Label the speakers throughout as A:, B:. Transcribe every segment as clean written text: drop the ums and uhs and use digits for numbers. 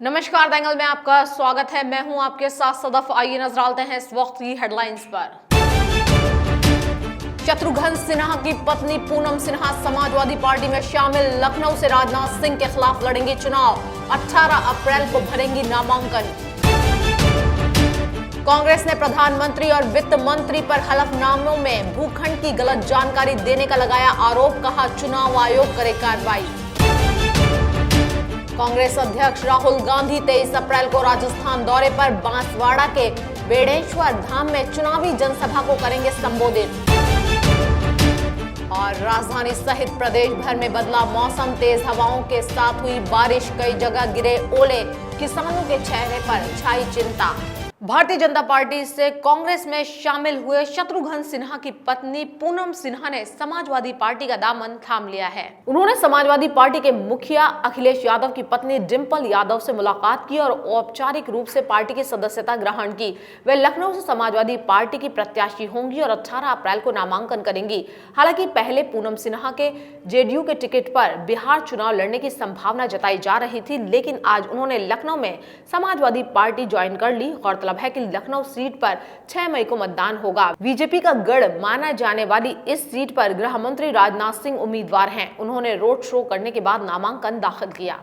A: नमस्कार दंगल में आपका स्वागत है। मैं हूं आपके साथ सदफ। आइए नजर डालते हैं इस वक्त की हेडलाइंस पर। शत्रुघ्न सिन्हा की पत्नी पूनम सिन्हा समाजवादी पार्टी में शामिल। लखनऊ से राजनाथ सिंह के खिलाफ लड़ेंगी चुनाव। 18 अप्रैल को भरेंगी नामांकन। कांग्रेस ने प्रधानमंत्री और वित्त मंत्री पर हलफनामों में भूखंड की गलत जानकारी देने का लगाया आरोप। कहा चुनाव आयोग करे कार्रवाई। कांग्रेस अध्यक्ष राहुल गांधी 23 अप्रैल को राजस्थान दौरे पर बांसवाड़ा के बेड़ेश्वर धाम में चुनावी जनसभा को करेंगे संबोधित। और राजधानी सहित प्रदेश भर में बदला मौसम। तेज हवाओं के साथ हुई बारिश, कई जगह गिरे ओले। किसानों के चेहरे पर छाई चिंता। भारतीय जनता पार्टी से कांग्रेस में शामिल हुए शत्रुघ्न सिन्हा की पत्नी पूनम सिन्हा ने समाजवादी पार्टी का दामन थाम लिया है। उन्होंने समाजवादी पार्टी के मुखिया अखिलेश यादव की पत्नी डिंपल यादव से मुलाकात की और औपचारिक रूप से पार्टी की सदस्यता ग्रहण की। वे लखनऊ से समाजवादी पार्टी की प्रत्याशी होंगी और 18 अप्रैल को नामांकन करेंगी। हालांकि पहले पूनम सिन्हा के जेडीयू के टिकट पर बिहार चुनाव लड़ने की संभावना जताई जा रही थी, लेकिन आज उन्होंने लखनऊ में समाजवादी पार्टी ज्वाइन कर ली। गौरतलब है कि लखनऊ सीट पर 6 मई को मतदान होगा। बीजेपी का गढ़ माना जाने वाली इस सीट पर गृह मंत्री राजनाथ सिंह उम्मीदवार हैं। उन्होंने रोड शो करने के बाद नामांकन दाखिल किया।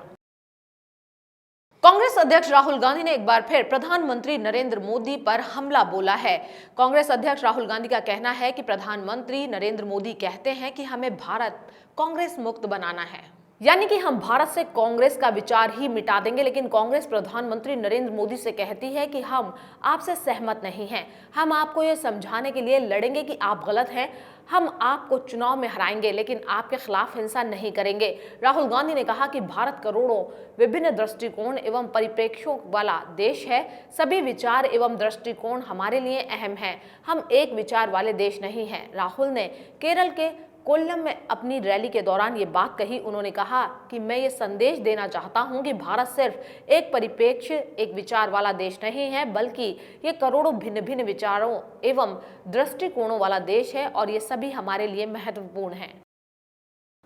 A: कांग्रेस अध्यक्ष राहुल गांधी ने एक बार फिर प्रधानमंत्री नरेंद्र मोदी पर हमला बोला है। कांग्रेस अध्यक्ष राहुल गांधी का कहना है कि प्रधानमंत्री नरेंद्र मोदी कहते हैं कि हमें भारत कांग्रेस मुक्त बनाना है, यानी कि हम भारत से कांग्रेस का विचार ही मिटा देंगे। लेकिन कांग्रेस प्रधानमंत्री नरेंद्र मोदी से कहती है कि हम आपसे सहमत नहीं हैं। हम आपको ये समझाने के लिए लड़ेंगे कि आप गलत हैं। हम आपको चुनाव में हराएंगे, लेकिन आपके खिलाफ हिंसा नहीं करेंगे। राहुल गांधी ने कहा कि भारत करोड़ों विभिन्न दृष्टिकोण एवं परिप्रेक्ष्यों वाला देश है। सभी विचार एवं दृष्टिकोण हमारे लिए अहम हैं। हम एक विचार वाले देश नहीं हैं। राहुल ने केरल के कोल्लम में अपनी रैली के दौरान ये बात कही। उन्होंने कहा कि मैं ये संदेश देना चाहता हूं कि भारत सिर्फ एक परिप्रेक्ष्य, एक विचार वाला देश नहीं है, बल्कि ये करोड़ों भिन्न भिन्न विचारों एवं दृष्टिकोणों वाला देश है और ये सभी हमारे लिए महत्वपूर्ण हैं।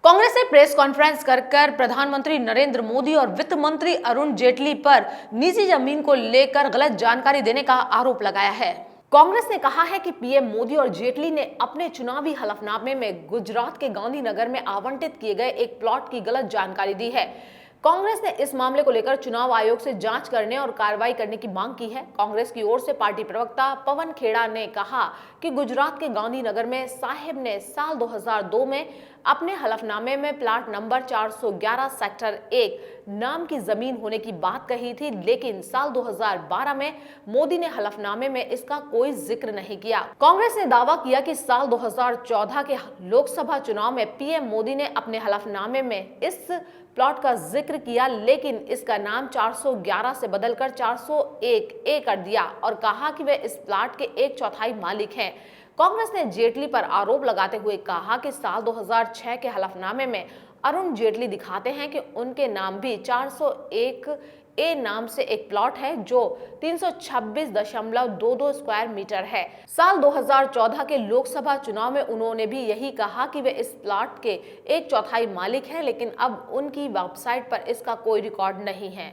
A: कांग्रेस ने प्रेस कॉन्फ्रेंस कर प्रधानमंत्री नरेंद्र मोदी और वित्त मंत्री अरुण जेटली पर निजी जमीन को लेकर गलत जानकारी देने का आरोप लगाया है। कांग्रेस ने कहा है कि पीएम मोदी और जेटली ने अपने चुनावी हलफनामे में गुजरात के गांधीनगर में आवंटित किए गए एक प्लॉट की गलत जानकारी दी है। कांग्रेस ने इस मामले को लेकर चुनाव आयोग से जांच करने और कार्रवाई करने की मांग की है। कांग्रेस की ओर से पार्टी प्रवक्ता पवन खेड़ा ने कहा कि गुजरात के गांधीनगर में साहिब ने साल 2002 में अपने हलफनामे में प्लाट नंबर 411 सेक्टर 1 नाम की जमीन होने की बात कही थी, लेकिन साल 2012 में मोदी ने हलफनामे में इसका कोई जिक्र नहीं किया। कांग्रेस ने दावा किया कि साल 2014 के लोकसभा चुनाव में पीएम मोदी ने अपने हलफनामे में इस प्लॉट का जिक्र किया, लेकिन इसका नाम 411 से बदलकर 401A कर दिया और कहा कि वे इस प्लॉट के 1/4 मालिक हैं। कांग्रेस ने जेटली पर आरोप लगाते हुए कहा कि साल 2006 के हलफनामे में अरुण जेटली दिखाते हैं कि उनके नाम भी 401A नाम से एक प्लॉट है जो 326.22 स्क्वायर मीटर है। साल 2014 के लोकसभा चुनाव में उन्होंने भी यही कहा कि वे इस प्लॉट के 1/4 मालिक हैं, लेकिन अब उनकी वेबसाइट पर इसका कोई रिकॉर्ड नहीं है।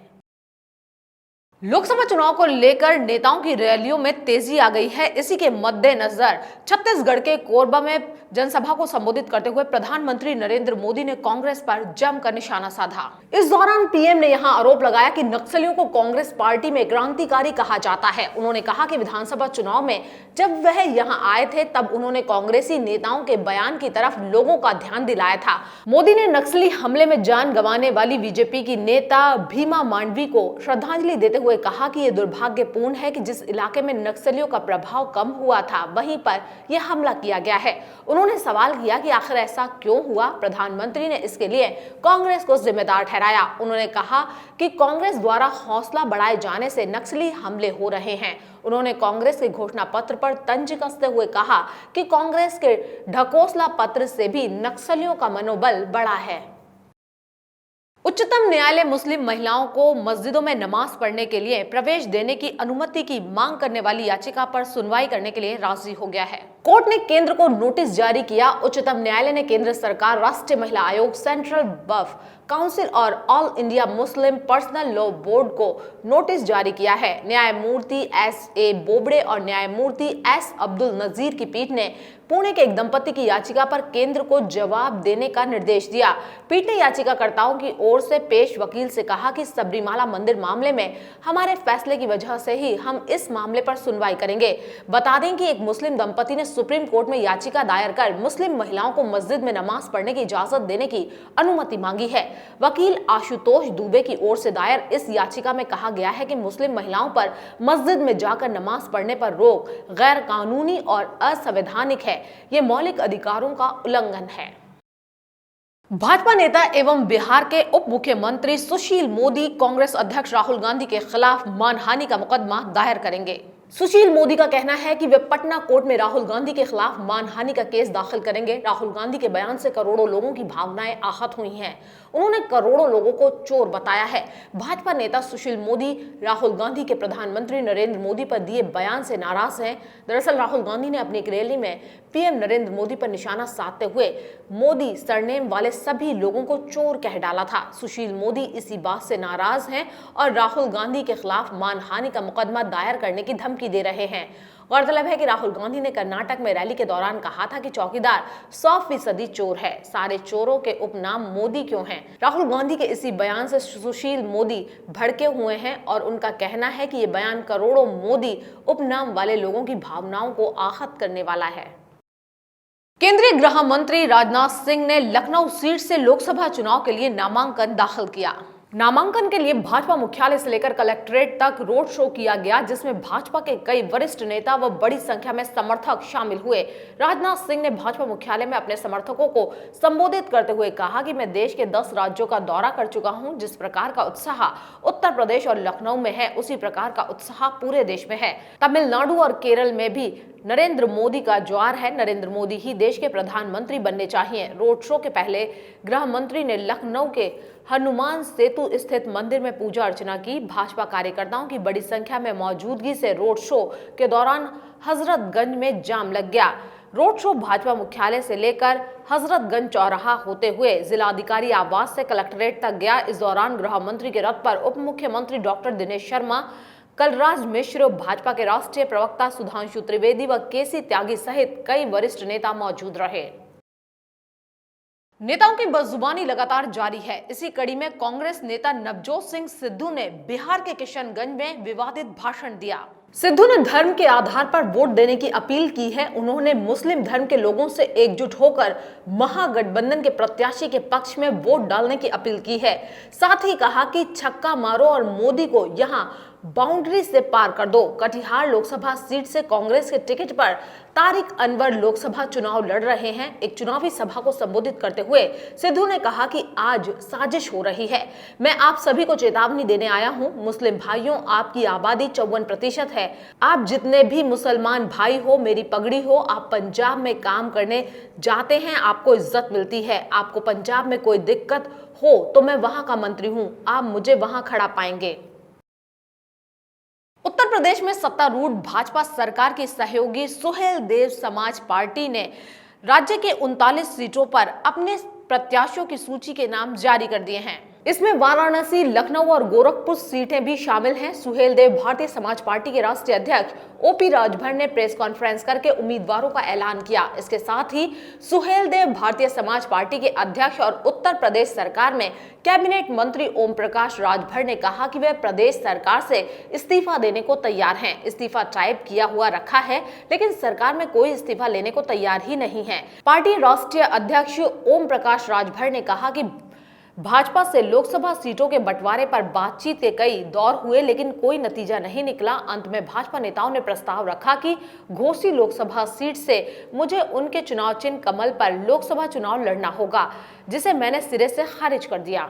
A: लोकसभा चुनाव को लेकर नेताओं की रैलियों में तेजी आ गई है। इसी के मद्देनजर छत्तीसगढ़ के कोरबा में जनसभा को संबोधित करते हुए प्रधानमंत्री नरेंद्र मोदी ने कांग्रेस पर जमकर निशाना साधा। इस दौरान पीएम ने यहां आरोप लगाया कि नक्सलियों को कांग्रेस पार्टी में क्रांतिकारी कहा जाता है। उन्होंने कहा कि विधानसभा चुनाव में जब वह यहां आए थे तब उन्होंने कांग्रेसी नेताओं के बयान की तरफ लोगों का ध्यान दिलाया था। मोदी ने नक्सली हमले में जान गंवाने वाली बीजेपी की नेता भीमा मांडवी को श्रद्धांजलि देते हुए कहा कि यह दुर्भाग्यपूर्ण है कि जिस इलाके में नक्सलियों का प्रभाव कम हुआ था वहीं पर यह हमला किया गया है। उन्होंने सवाल किया कि आखिर ऐसा क्यों हुआ। प्रधानमंत्री ने इसके लिए कांग्रेस को जिम्मेदार ठहराया। उन्होंने कहा कि कांग्रेस द्वारा हौसला बढ़ाए जाने से नक्सली हमले हो रहे हैं। उन्होंने कांग्रेस के घोषणा पत्र पर तंज कसते हुए कहा कि कांग्रेस के ढकोसला पत्र से भी नक्सलियों का मनोबल बढ़ा है। उच्चतम न्यायालय मुस्लिम महिलाओं को मस्जिदों में नमाज पढ़ने के लिए प्रवेश देने की अनुमति की मांग करने वाली याचिका पर सुनवाई करने के लिए राजी हो गया है। कोर्ट ने केंद्र को नोटिस जारी किया। उच्चतम न्यायालय ने केंद्र सरकार, राष्ट्रीय महिला आयोग, सेंट्रल वक्फ काउंसिल और all India Muslim personal law board को नोटिस जारी किया है। न्यायमूर्ति S.A. बोबड़े और न्यायमूर्ति S. अब्दुल नजीर की पीठ ने पुणे के एक दंपति की याचिका पर केंद्र को जवाब देने का निर्देश दिया। पीठ ने याचिकाकर्ताओं की ओर से पेश वकील से कहा कि सबरीमाला मंदिर मामले में हमारे फैसले की वजह से ही हम इस मामले पर सुनवाई करेंगे। बता दें कि एक मुस्लिम दंपति ने सुप्रीम कोर्ट में याचिका दायर कर मुस्लिम महिलाओं को मस्जिद में नमाज पढ़ने की इजाजत देने की अनुमति मांगी है। वकील आशुतोष दुबे की ओर से दायर इस याचिका में कहा गया है कि मुस्लिम महिलाओं पर मस्जिद में जाकर नमाज पढ़ने पर रोक गैर कानूनी और असंवैधानिक है। ये मौलिक अधिकारों का उल्लंघन है। भाजपा नेता एवं बिहार के उप मुख्यमंत्री सुशील मोदी कांग्रेस अध्यक्ष राहुल गांधी के खिलाफ मानहानि का मुकदमा दायर करेंगे। सुशील मोदी का कहना है कि वे पटना कोर्ट में राहुल गांधी के खिलाफ मानहानि का केस दाखिल करेंगे। राहुल गांधी के बयान से करोड़ों लोगों की भावनाएं आहत हुई हैं। उन्होंने करोड़ों लोगों को चोर बताया है। भाजपा नेता सुशील मोदी राहुल गांधी के प्रधानमंत्री नरेंद्र मोदी पर दिए बयान से नाराज हैं। दरअसल राहुल गांधी ने अपनी एक रैली में पीएम नरेंद्र मोदी पर निशाना साधते हुए मोदी सरनेम वाले सभी लोगों को चोर कह डाला था। सुशील मोदी इसी बात से नाराज हैं और राहुल गांधी के खिलाफ मानहानि का मुकदमा दायर करने की धमकी दे रहे हैं। गौरतलब है कि राहुल गांधी ने कर्नाटक में रैली के दौरान कहा था कि चौकीदार 100% चोर है, सारे चोरों के उपनाम मोदी क्यों हैं। राहुल गांधी के इसी बयान से सुशील मोदी भड़के हुए हैं और उनका कहना है कि ये बयान करोड़ों मोदी उपनाम वाले लोगों की भावनाओं को आहत करने वाला है। केंद्रीय गृह मंत्री राजनाथ सिंह ने लखनऊ सीट से लोकसभा चुनाव के लिए नामांकन दाखिल किया। नामांकन के लिए भाजपा मुख्यालय से लेकर कलेक्ट्रेट तक रोड शो किया गया, जिसमें भाजपा के कई वरिष्ठ नेता व बड़ी संख्या में समर्थक शामिल हुए। राजनाथ सिंह ने भाजपा मुख्यालय में अपने समर्थकों को संबोधित करते हुए कहा कि मैं देश के 10 राज्यों का दौरा कर चुका हूं। जिस प्रकार का उत्साह उत्तर प्रदेश और लखनऊ में है, उसी प्रकार का उत्साह पूरे देश में है। तमिलनाडु और केरल में भी नरेंद्र मोदी का ज्वार है। नरेंद्र मोदी ही देश के प्रधानमंत्री बनने चाहिए। रोड शो के पहले गृह मंत्री ने लखनऊ के हनुमान सेतु स्थित मंदिर में पूजा अर्चना की। भाजपा कार्यकर्ताओं की बड़ी संख्या में मौजूदगी से रोड शो के दौरान हजरतगंज में जाम लग गया। रोड शो भाजपा मुख्यालय से लेकर हजरतगंज चौराहा होते हुए जिलाधिकारी आवास से कलेक्ट्रेट तक गया। इस दौरान गृह मंत्री के रथ पर उप मुख्यमंत्री डॉक्टर दिनेश शर्मा, कलराज मिश्र, भाजपा के राष्ट्रीय प्रवक्ता सुधांशु त्रिवेदी व केसी त्यागी सहित कई वरिष्ठ नेता मौजूद रहे। नेताओं की बदजुबानी लगातार जारी है। इसी कड़ी में कांग्रेस नेता नवजोत सिंह सिद्धू ने बिहार के किशनगंज में विवादित भाषण दिया। सिद्धू ने धर्म के आधार पर वोट देने की अपील की है। उन्होंने मुस्लिम धर्म के लोगों से एकजुट होकर महागठबंधन के प्रत्याशी के पक्ष में वोट डालने की अपील की है। साथ ही कहा कि छक्का मारो और मोदी को यहां बाउंड्री से पार कर दो। कटिहार लोकसभा सीट से कांग्रेस के टिकट पर तारिक अनवर लोकसभा चुनाव लड़ रहे हैं। एक चुनावी सभा को संबोधित करते हुए सिद्धू ने कहा कि आज साजिश हो रही है। मैं आप सभी को चेतावनी देने आया हूं। मुस्लिम भाइयों, आपकी आबादी 54% है। आप जितने भी मुसलमान भाई हो, मेरी पगड़ी हो, आप पंजाब में काम करने जाते हैं, आपको इज्जत मिलती है। आपको पंजाब में कोई दिक्कत हो तो मैं वहां का मंत्री हूं, आप मुझे वहां खड़ा पाएंगे। उत्तर प्रदेश में सत्तारूढ़ भाजपा सरकार की सहयोगी सुहेलदेव समाज पार्टी ने राज्य के 39 सीटों पर अपने प्रत्याशियों की सूची के नाम जारी कर दिए हैं। इसमें वाराणसी, लखनऊ और गोरखपुर सीटें भी शामिल हैं। सुहेलदेव भारतीय समाज पार्टी के राष्ट्रीय अध्यक्ष ओपी राजभर ने प्रेस कॉन्फ्रेंस करके उम्मीदवारों का ऐलान किया। इसके साथ ही सुहेलदेव भारतीय समाज पार्टी के अध्यक्ष और उत्तर प्रदेश सरकार में कैबिनेट मंत्री ओम प्रकाश राजभर ने कहा कि वे प्रदेश सरकार से इस्तीफा देने को तैयार हैं। इस्तीफा टाइप किया हुआ रखा है, लेकिन सरकार में कोई इस्तीफा लेने को तैयार ही नहीं है। पार्टी राष्ट्रीय अध्यक्ष ओम प्रकाश राजभर ने कहा कि भाजपा से लोकसभा सीटों के बंटवारे पर बातचीत के कई दौर हुए, लेकिन कोई नतीजा नहीं निकला। अंत में भाजपा नेताओं ने प्रस्ताव रखा कि घोसी लोकसभा सीट से मुझे उनके चुनाव चिन्ह कमल पर लोकसभा चुनाव लड़ना होगा, जिसे मैंने सिरे से खारिज कर दिया।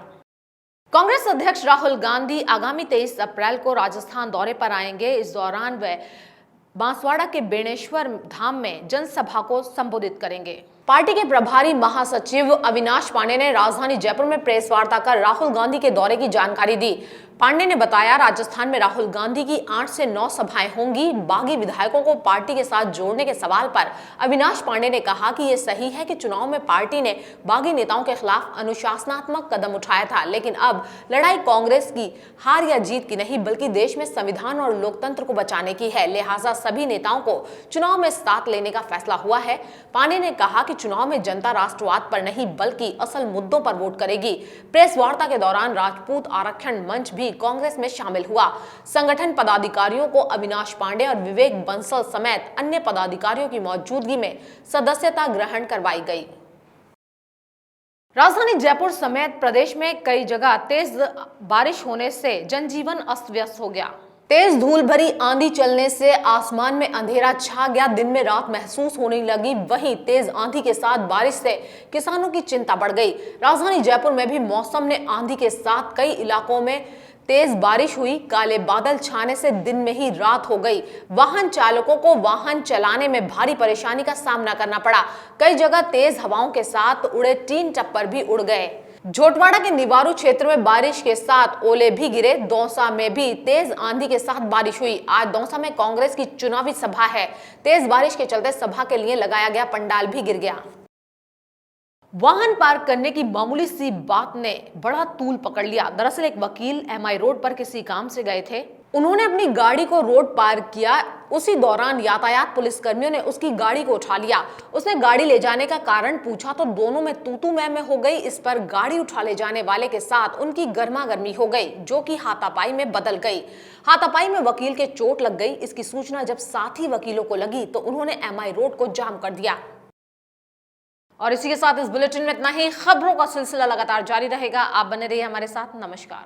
A: कांग्रेस अध्यक्ष राहुल गांधी आगामी 23 अप्रैल को राजस्थान दौरे पर आएंगे। इस दौरान वे बांसवाड़ा के बेणेश्वर धाम में जनसभा को संबोधित करेंगे। पार्टी के प्रभारी महासचिव अविनाश पांडे ने राजधानी जयपुर में प्रेस वार्ता कर राहुल गांधी के दौरे की जानकारी दी। पांडे ने बताया, राजस्थान में राहुल गांधी की 8 से 9 सभाएं होंगी। बागी विधायकों को पार्टी के साथ जोड़ने के सवाल पर अविनाश पांडे ने कहा कि यह सही है कि चुनाव में पार्टी ने बागी नेताओं के खिलाफ अनुशासनात्मक कदम उठाया था, लेकिन अब लड़ाई कांग्रेस की हार या जीत की नहीं बल्कि देश में संविधान और लोकतंत्र को बचाने की है। लिहाजा सभी नेताओं को चुनाव में साथ लेने का फैसला हुआ है। पांडे ने कहा कि चुनाव में जनता राष्ट्रवाद पर नहीं बल्कि असल मुद्दों पर वोट करेगी। प्रेस वार्ता के दौरान राजपूत आरक्षण मंच भी कांग्रेस में शामिल हुआ। संगठन पदाधिकारियों को अविनाश पांडे और विवेक बंसल समेत अन्य पदाधिकारियों की मौजूदगी में सदस्यता ग्रहण करवाई गई। राजधानी जयपुर समेत प्रदेश में कई जगह तेज बारिश होने से जनजीवन अस्त व्यस्त हो गया। तेज धूल भरी आंधी चलने से आसमान में अंधेरा छा गया। दिन में रात महसूस होने लगी। वहीं तेज आंधी के साथ बारिश से किसानों की चिंता बढ़ गई। राजधानी जयपुर में भी मौसम ने आंधी के साथ कई इलाकों में तेज बारिश हुई। काले बादल छाने से दिन में ही रात हो गई। वाहन चालकों को वाहन चलाने में भारी परेशानी का सामना करना पड़ा। कई जगह तेज हवाओं के साथ उड़े टीन टप्पर भी उड़ गए। झोटवाड़ा के निवारू क्षेत्र में बारिश के साथ ओले भी गिरे। दौसा में भी तेज आंधी के साथ बारिश हुई। आज दौसा में कांग्रेस की चुनावी सभा है। तेज बारिश के चलते सभा के लिए लगाया गया पंडाल भी गिर गया। वाहन पार्क करने की मामूली सी बात ने बड़ा तूल पकड़ लिया। दरअसल एक वकील एमआई रोड पर किसी काम से गए थे। उन्होंने अपनी गाड़ी को रोड पार किया। उसी दौरान यातायात पुलिसकर्मियों ने उसकी गाड़ी को उठा लिया। उसने गाड़ी ले जाने का कारण पूछा तो दोनों में तू मैं हो गई। इस पर गाड़ी उठा ले जाने वाले के साथ उनकी गर्मागर्मी हो गई, जो कि हाथापाई में बदल गई। हाथापाई में वकील के चोट लग गई। इसकी सूचना जब साथी वकीलों को लगी तो उन्होंने एमआई रोड को जाम कर दिया। और इसी के साथ इस बुलेटिन में इतना ही। खबरों का सिलसिला लगातार जारी रहेगा। आप बने रहिए हमारे साथ। नमस्कार।